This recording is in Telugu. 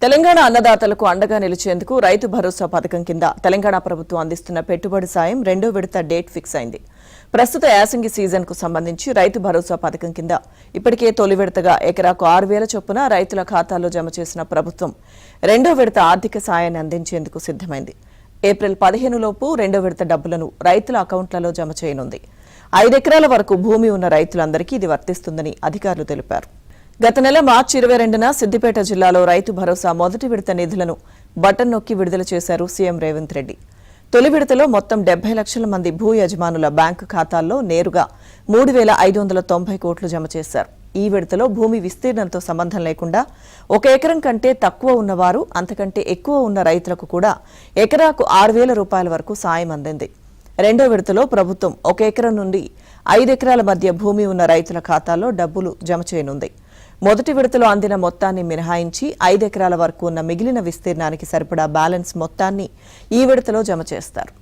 తెలంగాణ అన్నదాతలకు అండగా నిలిచేందుకు రైతు భరోసా పథకం కింద తెలంగాణ ప్రభుత్వం అందిస్తున్న పెట్టుబడి సాయం రెండో విడత డేట్ ఫిక్స్ అయింది. ప్రస్తుత యాసంగి సీజన్ కు సంబంధించి రైతు భరోసా పథకం కింద ఇప్పటికే తొలి విడతగా ఎకరాకు 6,000 చొప్పున రైతుల ఖాతాల్లో జమ చేసిన ప్రభుత్వం రెండో విడత ఆర్థిక సాయాన్ని అందించేందుకు సిద్దమైంది. ఏప్రిల్ 15 లోపు రెండో విడత డబ్బులను రైతుల అకౌంట్లలో జమ చేయనుంది. 5 ఎకరాల వరకు భూమి ఉన్న రైతులందరికీ ఇది వర్తిస్తుందని అధికారులు తెలిపారు. గత నెల మార్చి 22న సిద్దిపేట జిల్లాలో రైతు భరోసా మొదటి విడత నిధులను బటన్ నొక్కి విడుదల చేశారు సీఎం రేవంత్ రెడ్డి. తొలి విడతలో మొత్తం 70 లక్షల మంది భూ యజమానుల బ్యాంకు ఖాతాల్లో నేరుగా 3,590 కోట్లు జమ చేశారు. ఈ విడతలో భూమి విస్తీర్ణంతో సంబంధం లేకుండా 1 ఎకరం కంటే తక్కువ ఉన్నవారు, అంతకంటే ఎక్కువ ఉన్న రైతులకు కూడా ఎకరాకు 6,000 రూపాయల వరకు సాయం అందింది. రెండో విడతలో ప్రభుత్వం 1 ఎకరం నుండి 5 ఎకరాల మధ్య భూమి ఉన్న రైతుల ఖాతాల్లో డబ్బులు జమ చేయనుంది. మొదటి విడతలో అందిన మొత్తాన్ని మినహాయించి 5 ఎకరాల వరకు ఉన్న మిగిలిన విస్తీర్ణానికి సరిపడా బ్యాలెన్స్ మొత్తాన్ని ఈ విడతలో జమ చేస్తారు.